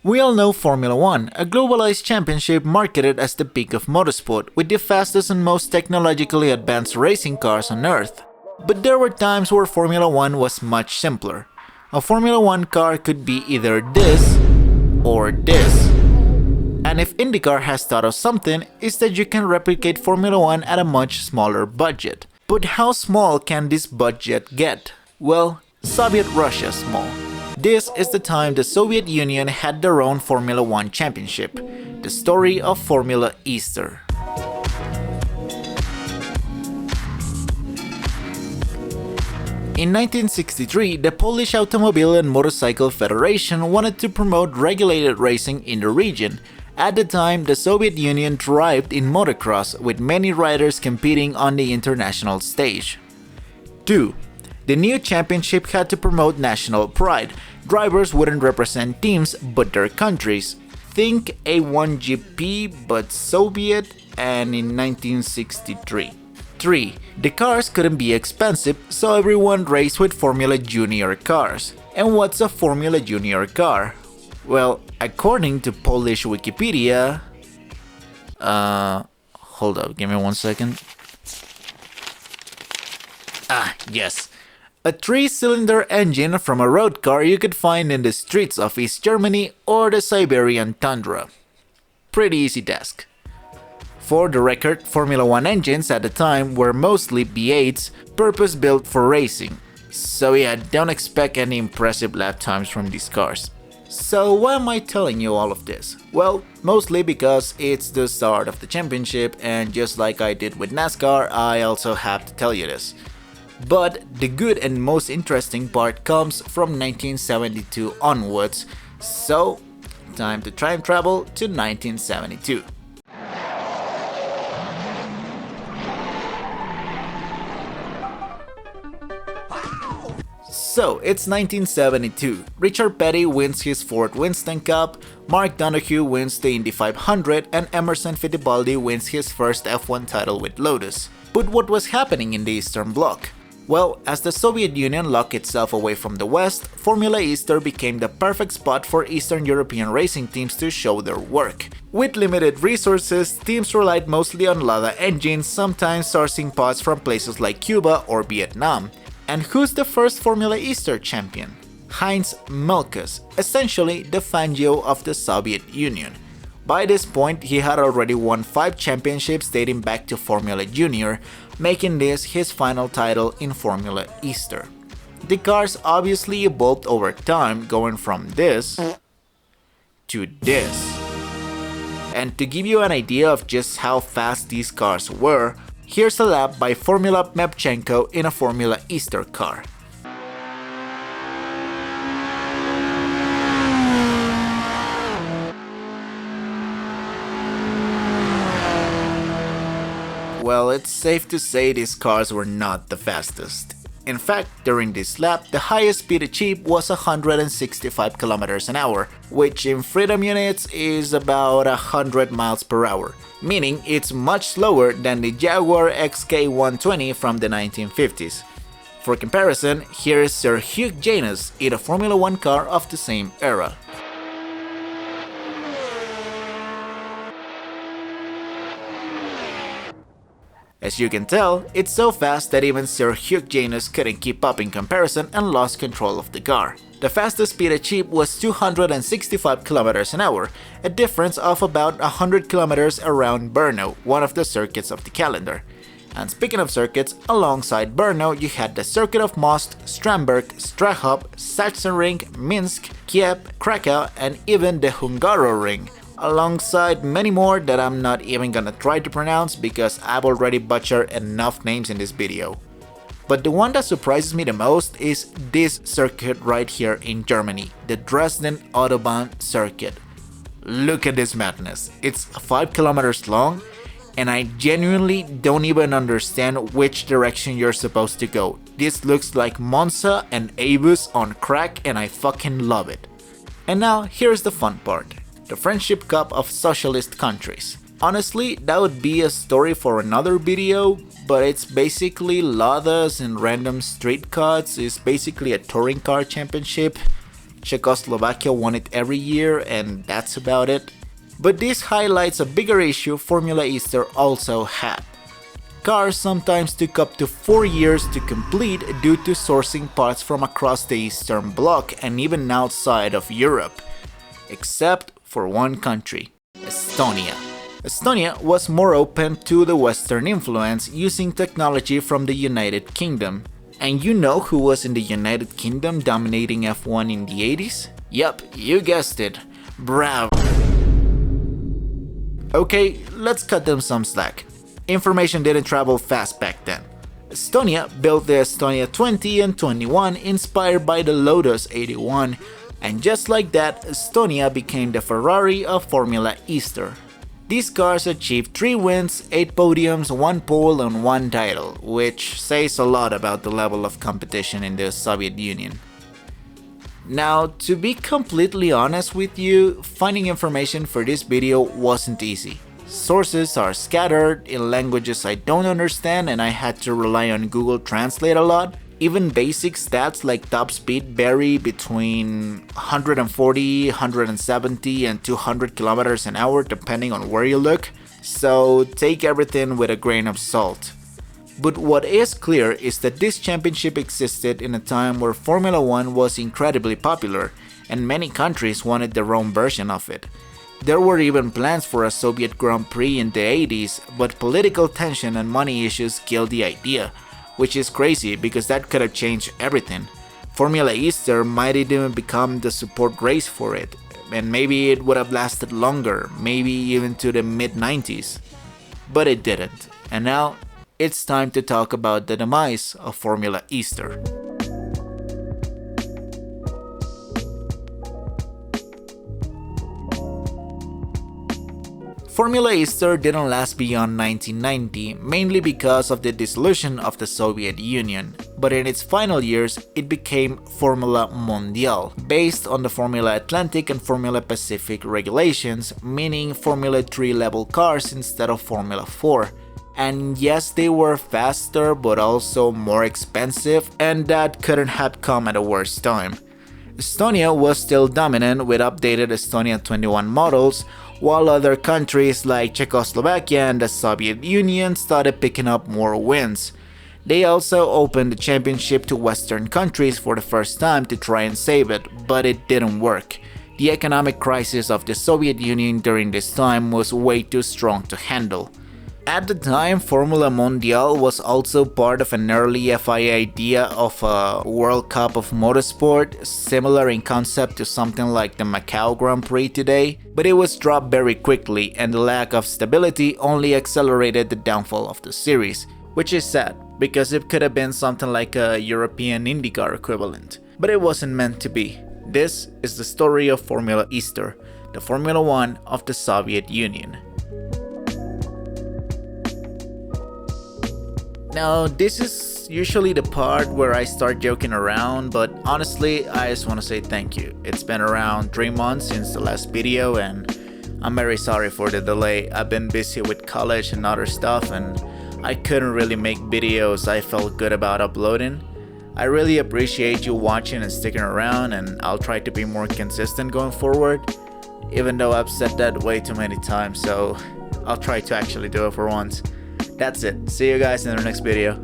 We all know Formula One, a globalized championship marketed as the peak of motorsport, with the fastest and most technologically advanced racing cars on Earth. But there were times where Formula One was much simpler. A Formula One car could be either this or this. And if IndyCar has taught us something, it's that you can replicate Formula One at a much smaller budget. But how small can this budget get? Well, Soviet Russia small. This is the time the Soviet Union had their own Formula One championship, the story of Formula Easter. In 1963, the Polish Automobile and Motorcycle Federation wanted to promote regulated racing in the region. At the time, the Soviet Union thrived in motocross, with many riders competing on the international stage. 2. The new championship had to promote national pride. Drivers wouldn't represent teams but their countries. Think A1GP but Soviet, and in 1963. 3. The cars couldn't be expensive, so everyone raced with Formula Junior cars. And what's a Formula Junior car? Well, according to Polish Wikipedia... hold up, give me 1 second. Yes. A 3-cylinder engine from a road car you could find in the streets of East Germany or the Siberian tundra. Pretty easy task. For the record, Formula One engines at the time were mostly V8s, purpose-built for racing. So yeah, don't expect any impressive lap times from these cars. So why am I telling you all of this? Well, mostly because it's the start of the championship, and just like I did with NASCAR, I also have to tell you this. But the good and most interesting part comes from 1972 onwards, so time to time travel to 1972. So it's 1972. Richard Petty wins his 4th Winston Cup, Mark Donohue wins the Indy 500, and Emerson Fittipaldi wins his first F1 title with Lotus. But what was happening in the Eastern Bloc? Well, as the Soviet Union locked itself away from the West, Formula Easter became the perfect spot for Eastern European racing teams to show their work. With limited resources, teams relied mostly on Lada engines, sometimes sourcing parts from places like Cuba or Vietnam. And who's the first Formula Easter champion? Heinz Melkus, essentially the Fangio of the Soviet Union. By this point, he had already won 5 championships dating back to Formula Junior, making this his final title in Formula Easter. The cars obviously evolved over time, going from this to this. And to give you an idea of just how fast these cars were, here's a lap by Formula Mevchenko in a Formula Easter car. Well, it's safe to say these cars were not the fastest. In fact, during this lap, the highest speed achieved was 165 km an hour, which in freedom units is about 100 miles per hour, meaning it's much slower than the Jaguar XK120 from the 1950s. For comparison, here is Sir Hugh Janus in a Formula One car of the same era. As you can tell, it's so fast that even Sir Hugh Janus couldn't keep up in comparison and lost control of the car. The fastest speed achieved was 265 km an hour, a difference of about 100 km around Brno, one of the circuits of the calendar. And speaking of circuits, alongside Brno you had the Circuit of Most, Stramberg, Strahov, Sachsenring, Minsk, Kiev, Krakow, and even the Hungaroring, alongside many more that I'm not even gonna try to pronounce because I've already butchered enough names in this video. But the one that surprises me the most is this circuit right here in Germany, the Dresden Autobahn circuit. Look at this madness, it's 5 kilometers long, and I genuinely don't even understand which direction you're supposed to go. This looks like Monza and Abus on crack, and I fucking love it. And now here's the fun part. The Friendship Cup of Socialist Countries. Honestly, that would be a story for another video, but it's basically Ladas and random street cuts. It's basically a touring car championship. Czechoslovakia won it every year, and that's about it. But this highlights a bigger issue Formula Easter also had. Cars sometimes took up to 4 years to complete due to sourcing parts from across the Eastern Bloc and even outside of Europe. Except for one country, Estonia. Estonia was more open to the Western influence, using technology from the United Kingdom. And you know who was in the United Kingdom dominating F1 in the 80s? Yep, you guessed it, Bravo. Okay, let's cut them some slack. Information didn't travel fast back then. Estonia built the Estonia 20 and 21 inspired by the Lotus 81, and just like that, Estonia became the Ferrari of Formula Easter. These cars achieved 3 wins, 8 podiums, 1 pole and 1 title, which says a lot about the level of competition in the Soviet Union. Now, to be completely honest with you, finding information for this video wasn't easy. Sources are scattered in languages I don't understand, and I had to rely on Google Translate a lot. Even basic stats like top speed vary between 140, 170 and 200 kilometers an hour depending on where you look, so take everything with a grain of salt. But what is clear is that this championship existed in a time where Formula 1 was incredibly popular, and many countries wanted their own version of it. There were even plans for a Soviet Grand Prix in the 80s, but political tension and money issues killed the idea, which is crazy because that could have changed everything. Formula Easter might even become the support race for it, and maybe it would have lasted longer, maybe even to the mid-90s. But it didn't, and now it's time to talk about the demise of Formula Easter. Formula Easter didn't last beyond 1990, mainly because of the dissolution of the Soviet Union, but in its final years it became Formula Mondial, based on the Formula Atlantic and Formula Pacific regulations, meaning Formula 3 level cars instead of Formula 4. And yes, they were faster but also more expensive, and that couldn't have come at a worse time. Estonia was still dominant with updated Estonia 21 models, while other countries like Czechoslovakia and the Soviet Union started picking up more wins. They also opened the championship to Western countries for the first time to try and save it, but it didn't work. The economic crisis of the Soviet Union during this time was way too strong to handle. At the time, Formula Mondial was also part of an early FIA idea of a World Cup of Motorsport, similar in concept to something like the Macau Grand Prix today, but it was dropped very quickly, and the lack of stability only accelerated the downfall of the series, which is sad, because it could have been something like a European IndyCar equivalent, but it wasn't meant to be. This is the story of Formula Easter, the Formula 1 of the Soviet Union. Now, this is usually the part where I start joking around, but honestly, I just want to say thank you. It's been around 3 months since the last video, and I'm very sorry for the delay. I've been busy with college and other stuff, and I couldn't really make videos I felt good about uploading. I really appreciate you watching and sticking around, and I'll try to be more consistent going forward, even though I've said that way too many times, so I'll try to actually do it for once. That's it. See you guys in the next video.